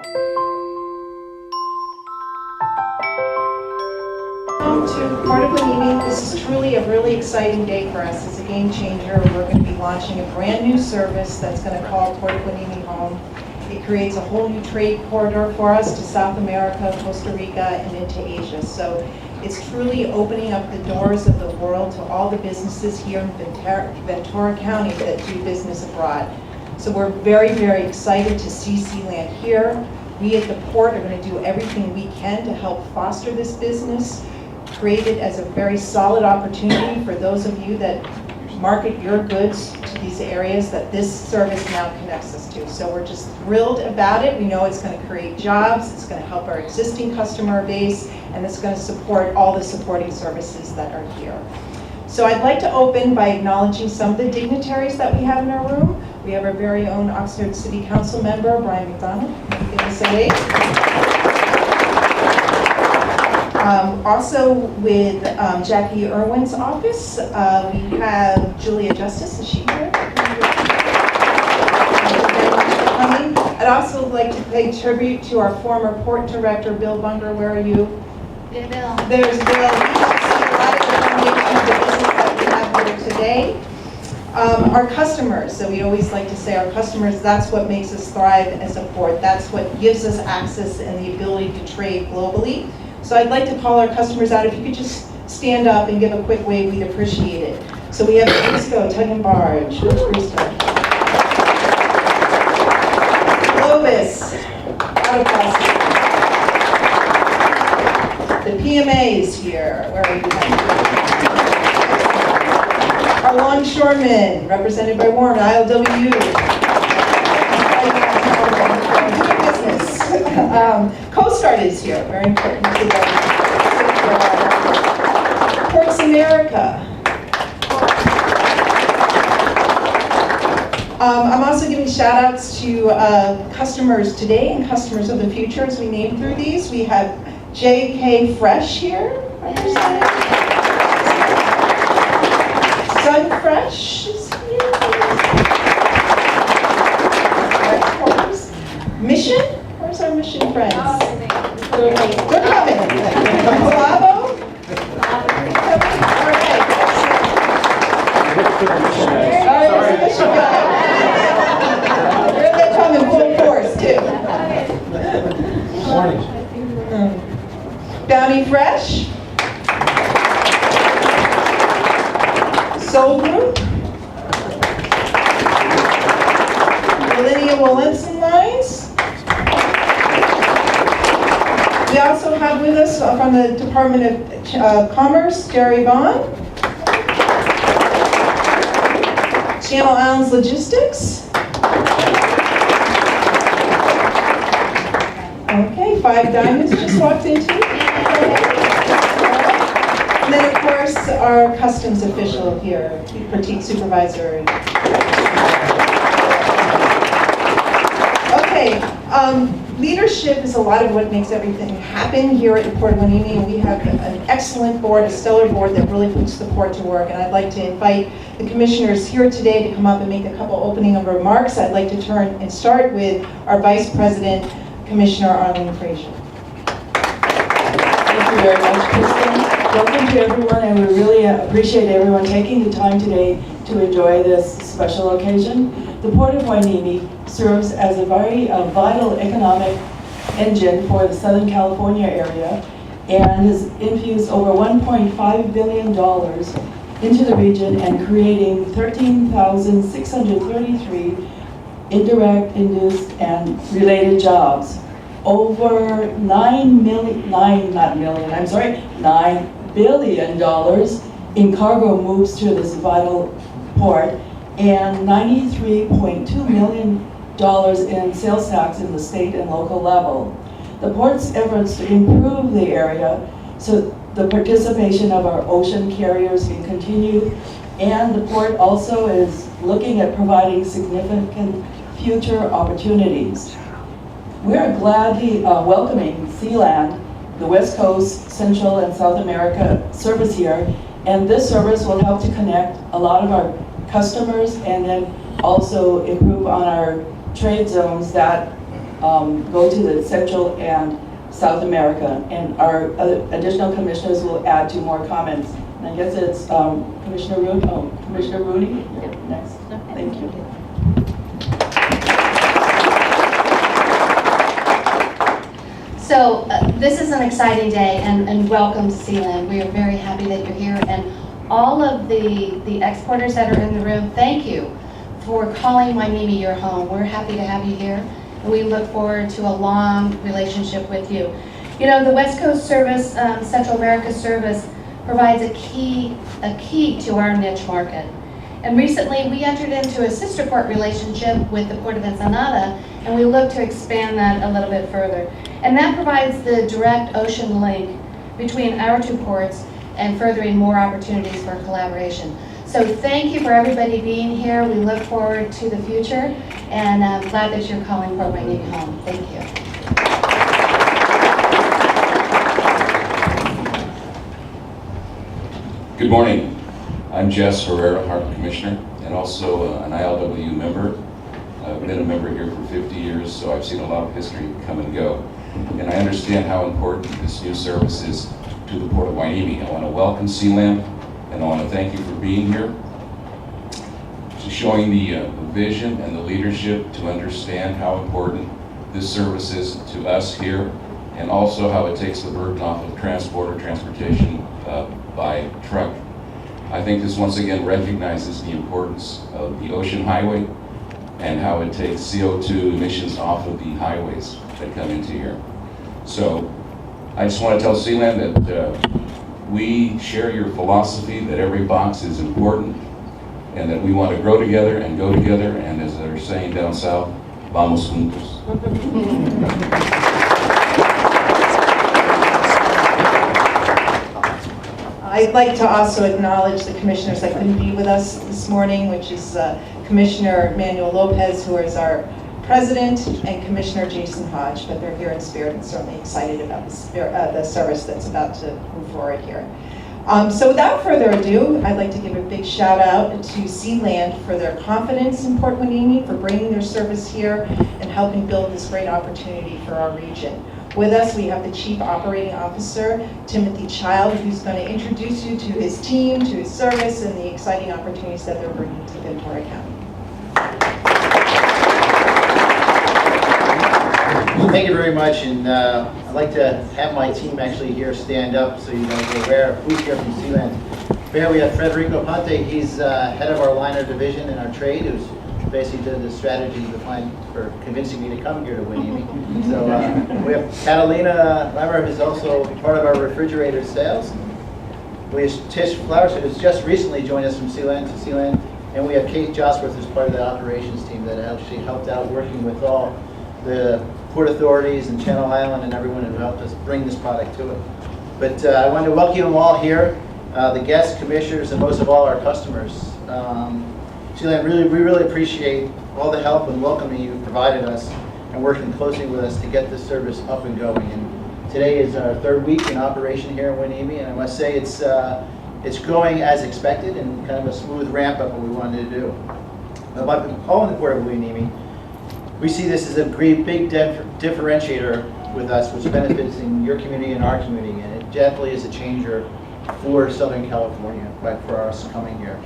Welcome to Port of Hueneme. This is truly a really exciting day for us. It's a game changer. We're going to be launching a brand new service that's going to call Port of Hueneme home. It creates a whole new trade corridor for us to South America, Costa Rica, and into Asia. So it's truly opening up the doors of the world to all the businesses here in Ventura County that do business abroad. So we're very, very excited to see SEALAND here. We at the port are going to do everything we can to help foster this business, create it as a very solid opportunity for those of you that market your goods to these areas that this service now connects us to. So we're just thrilled about it. We know it's going to create jobs, it's going to help our existing customer base, and it's going to support all the supporting services that are here. So I'd like to open by acknowledging some of the dignitaries that we have in our room. We have our very own Oxnard City Council member, Brian McDonald. Give us a wave. Also with Jackie Irwin's office, we have Julia Justice. Is she here? I'd also like to pay tribute to our former port director, Bill Bunger. Where are you? There's Bill. There's Bill. You can see a lot of the donations of business that we have here today. Our customers, so we always like to say our customers, that's what makes us thrive as a port. That's what gives us access and the ability to trade globally. So I'd like to call our customers out. If you could just stand up and give a quick wave, we'd appreciate it. So we have Briscoe, Tug and Barge. Where's Briscoe? Globus, Auto Processing. The PMA is here. Where are you? Our longshoremen, represented by Warren, ILWU. Coast Guard is here, very important. Ports America. I'm also giving shout outs to customers today and customers of the future as we name through these. We have JK Fresh here, represented. Sun Fresh is here. Mission? Where's our mission friends? They're coming. Bravo? All right. There's a mission guy. They're coming full force, too. Bounty Fresh. Soul Group. Millennium Williamson Lines. We also have with us from the Department of Commerce, Jerry Vaughn. Channel Islands Logistics. Okay, Five Diamonds just walked into. And then, of course, our customs official here, Pratik Supervisor. Okay, leadership is a lot of what makes everything happen here at the Port of Hueneme, and we have an excellent board, a stellar board that really puts the port to work. And I'd like to invite the commissioners here today to come up and make a couple opening of remarks. I'd like to turn and start with our Vice President, Commissioner Arlene Frazier. Thank you very much, Kristen. Welcome to everyone, and we really appreciate everyone taking the time today to enjoy this special occasion. The Port of Hueneme serves as a very vital economic engine for the Southern California area and has infused over $1.5 billion into the region and creating 13,633 indirect, induced, and related jobs. Over $9 billion in cargo moves to this vital port, and $93.2 million in sales tax in the state and local level. The port's efforts to improve the area so the participation of our ocean carriers can continue, and the port also is looking at providing significant future opportunities. We are gladly welcoming SEALAND, the West Coast, Central, and South America service here, and this service will help to connect a lot of our customers and then also improve on our trade zones that go to the Central and South America. And our additional commissioners will add 2 more comments. And I guess it's Commissioner Rooney. Oh, Commissioner Rooney, you're next. Thank you. So this is an exciting day, and welcome to SEALAND. We are very happy that you're here, and all of the exporters that are in the room, thank you for calling Hueneme your home. We're happy to have you here, and we look forward to a long relationship with you. You know, the West Coast service, Central America service, provides a key to our niche market. And recently, we entered into a sister port relationship with the Port of Ensenada, and we look to expand that a little bit further. And that provides the direct ocean link between our 2 ports and furthering more opportunities for collaboration. So thank you for everybody being here. We look forward to the future, and I'm glad that you're calling Port Hueneme home. Thank you. Good morning. I'm Jess Herrera, Harbor Commissioner, and also an ILWU member. I've been a member here for 50 years, so I've seen a lot of history come and go. And I understand how important this new service is to the Port of Hueneme. I want to welcome SEALAND, and I want to thank you for being here, to showing the vision and the leadership to understand how important this service is to us here, and also how it takes the burden off of transport or transportation by truck. I think this once again recognizes the importance of the ocean highway and how it takes CO2 emissions off of the highways that come into here. So I just want to tell SEALAND that we share your philosophy that every box is important and that we want to grow together and go together, and as they're saying down south, vamos juntos. I'd like to also acknowledge the commissioners that couldn't be with us this morning, which is Commissioner Manuel Lopez, who is our president, and Commissioner Jason Hodge, but they're here in spirit and certainly excited about the service that's about to move forward here. So without further ado, I'd like to give a big shout out to SEALAND for their confidence in Port Hueneme, for bringing their service here and helping build this great opportunity for our region. With us, we have the Chief Operating Officer, Timothy Child, who's going to introduce you to his team, to his service, and the exciting opportunities that they're bringing to Ventura County. Thank you very much, and I'd like to have my team actually here stand up so you guys are aware of who's here from SEALAND. Here we have Federico Ponte. He's head of our liner division in our trade, who's basically did the strategy for convincing me to come here to Hueneme. So we have Catalina Lemmer, who's also part of our refrigerator sales. We have Tish Flowers, who's just recently joined us from SEALAND, and we have Kate Josworth, who's part of the operations team that actually helped out working with all the port authorities and Channel Island and everyone who helped us bring this product to it. But I want to welcome you all here, the guests, commissioners, and most of all our customers. SEALAND, we really appreciate all the help and welcoming you've provided us and working closely with us to get this service up and going. And today is our 3rd week in operation here in Hueneme, and I must say it's going as expected and kind of a smooth ramp up what we wanted to do. By calling the Port of Hueneme, we see this as a great big differentiator with us, which benefits in your community and our community, and it definitely is a changer for Southern California, for us coming here.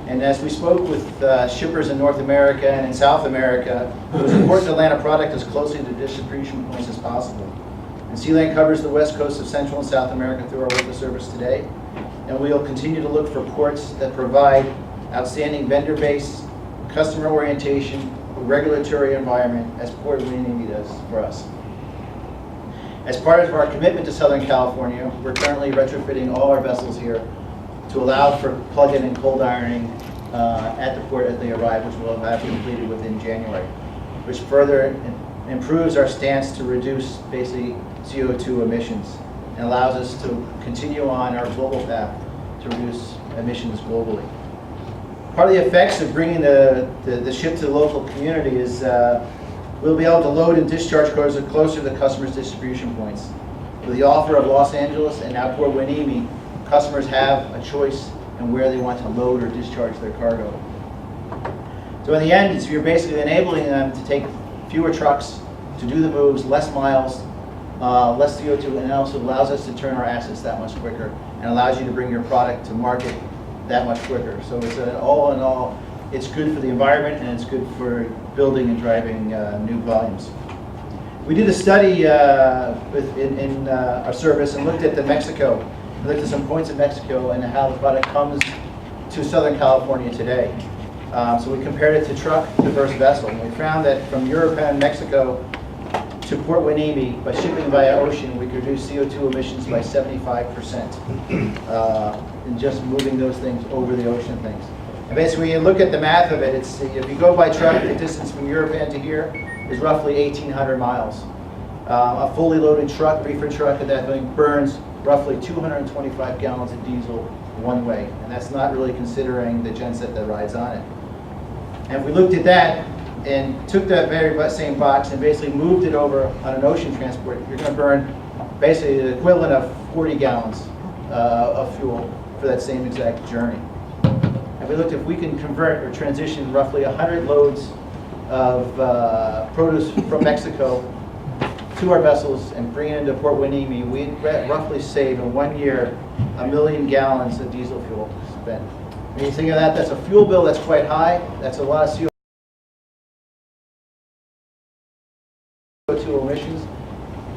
And as we spoke with shippers in North America and in South America, it was important to land a product as closely to distribution points as possible. And SEALAND covers the west coast of Central and South America through our local service today. And we'll continue to look for ports that provide outstanding vendor base, customer orientation, a regulatory environment, as Port of Hueneme does for us. As part of our commitment to Southern California, we're currently retrofitting all our vessels here to allow for plug-in and cold ironing at the port as they arrive, which we'll have completed within January, which further improves our stance to reduce basically CO2 emissions and allows us to continue on our global path to reduce emissions globally. Part of the effects of bringing the ship to the local community is we'll be able to load and discharge closer to the customer's distribution points. With the offer of Los Angeles and now Port Hueneme, customers have a choice in where they want to load or discharge their cargo. So in the end, you're basically enabling them to take fewer trucks to do the moves, less miles, less CO2, and it also allows us to turn our assets that much quicker and allows you to bring your product to market that much quicker. So it's an all in all, it's good for the environment and it's good for building and driving new volumes. We did a study in our service and looked at Mexico. We looked at some points in Mexico and how the product comes to Southern California today. So we compared it to truck to versus vessel. And we found that from Europe and Mexico to Port Hueneme, by shipping via ocean, we could reduce CO2 emissions by 75% in just moving those things over the ocean things. And basically, when you look at the math of it, it's, if you go by truck, the distance from Europe and to here is roughly 1,800 miles. A fully loaded truck, reefer truck, that thing burns roughly 225 gallons of diesel one way. And that's not really considering the genset that rides on it. And if we looked at that and took that very same box and basically moved it over on an ocean transport, you're going to burn basically the equivalent of 40 gallons of fuel for that same exact journey. And we looked if we can convert or transition roughly 100 loads of produce from Mexico to our vessels and bring it into Port Hueneme, we'd roughly save in 1 year 1 million gallons of diesel fuel spent. When you think of that, that's a fuel bill that's quite high. That's a lot of CO2 emissions.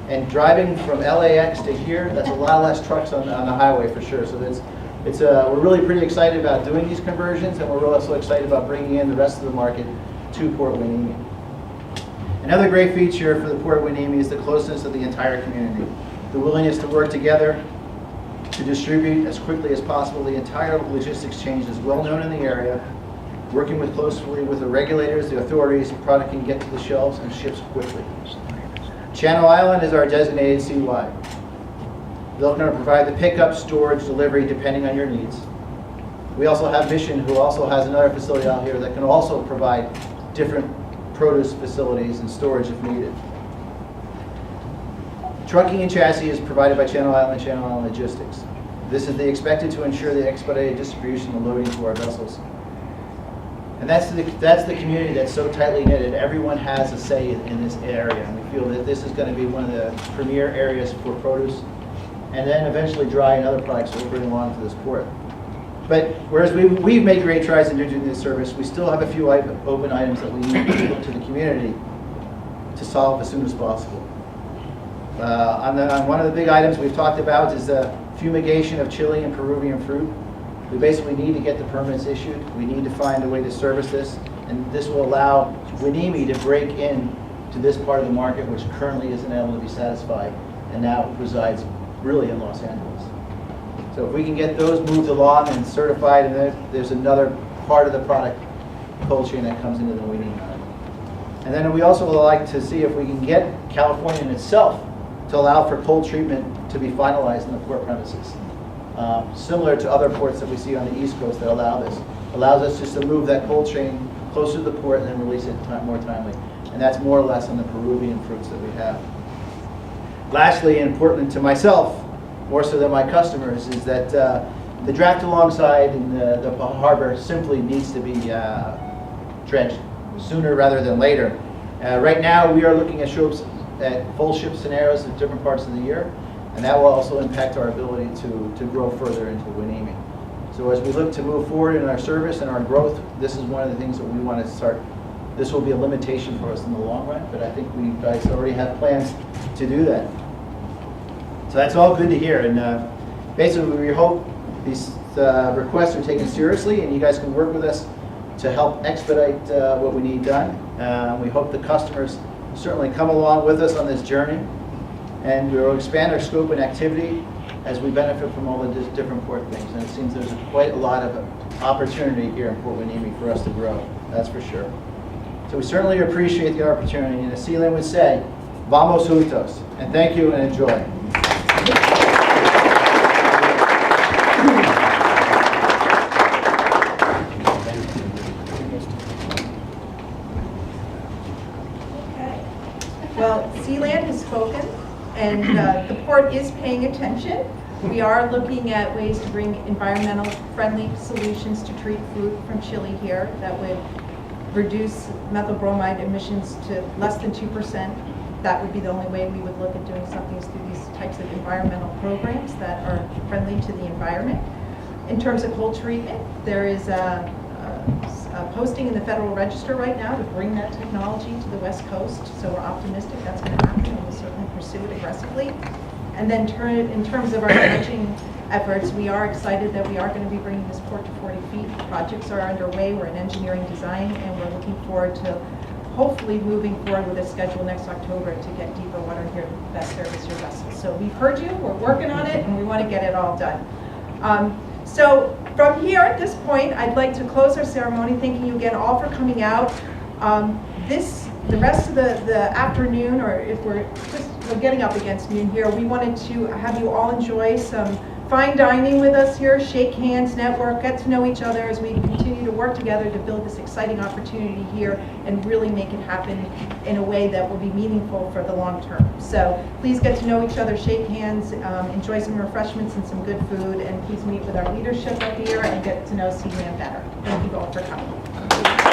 And driving from LAX to here, that's a lot less trucks on the highway for sure. So we're really pretty excited about doing these conversions, and we're also excited about bringing in the rest of the market to Port Hueneme. Another great feature for the Port Hueneme is the closeness of the entire community. The willingness to work together to distribute as quickly as possible. The entire logistics chain is well known in the area. Working closely with the regulators, the authorities, the product can get to the shelves and ships quickly. Channel Island is our designated CY. They're going to provide the pickup, storage, delivery, depending on your needs. We also have Mission, who also has another facility out here that can also provide different produce facilities and storage if needed. Trucking and chassis is provided by Channel Island and Channel Island Logistics. This is expected to ensure the expedited distribution and loading to our vessels. And that's the community that's so tightly knitted. Everyone has a say in this area, and we feel that this is going to be one of the premier areas for produce, and then eventually dry and other products that we'll bring along to this port. But whereas we've made great strides in doing this service, we still have a few open items that we need to look to the community to solve as soon as possible. On one of the big items we've talked about is the fumigation of Chile and Peruvian fruit. We basically need to get the permits issued. We need to find a way to service this, and this will allow Hueneme to break in to this part of the market, which currently isn't able to be satisfied, and now resides really in Los Angeles. So if we can get those moved along and certified, and there's another part of the product cold chain that comes into the Hueneme. And then we also would like to see if we can get California in itself to allow for cold treatment to be finalized in the port premises. Similar to other ports that we see on the East Coast that allow this. Allows us just to move that cold chain closer to the port and then release it more timely. And that's more or less on the Peruvian fruits that we have. Lastly, and important to myself, more so than my customers, is that the draft alongside in the harbor simply needs to be dredged sooner rather than later. Right now, we are looking at full ship scenarios at different parts of the year, and that will also impact our ability to grow further into Hueneme. So as we look to move forward in our service and our growth, this is one of the things that we want to start. This will be a limitation for us in the long run, but I think we guys already have plans to do that. So that's all good to hear, and basically we hope these requests are taken seriously and you guys can work with us to help expedite what we need done. We hope the customers certainly come along with us on this journey, and we will expand our scope and activity as we benefit from all the different port things. And it seems there's quite a lot of opportunity here in Port Hueneme for us to grow, that's for sure. So we certainly appreciate the opportunity, and as SEALAND would say, vamos juntos, and thank you and enjoy. Well, SEALAND has spoken, and the port is paying attention. We are looking at ways to bring environmental friendly solutions to treat fruit from Chile here that would reduce methyl bromide emissions to less than 2%. That would be the only way we would look at doing something, is through these types of environmental programs that are friendly to the environment. In terms of cold treatment, there is a posting in the Federal Register right now to bring that technology to the West Coast, so we're optimistic that's going to happen, and we'll certainly pursue it aggressively. And then in terms of our matching efforts, we are excited that we are going to be bringing this Port to 40 feet. Projects are underway, we're in engineering design, and we're looking forward to hopefully moving forward with a schedule next October to get deeper water here to best service your vessels. So we've heard you, we're working on it, and we want to get it all done. So from here, at this point, I'd like to close our ceremony, thanking you again all for coming out. The rest of the afternoon, or if we're getting up against noon here, we wanted to have you all enjoy some fine dining with us here, shake hands, network, get to know each other as we continue to work together to build this exciting opportunity here and really make it happen in a way that will be meaningful for the long term. So please get to know each other, shake hands, enjoy some refreshments and some good food, and please meet with our leadership up here and get to know SEALAND better. Thank you all for coming.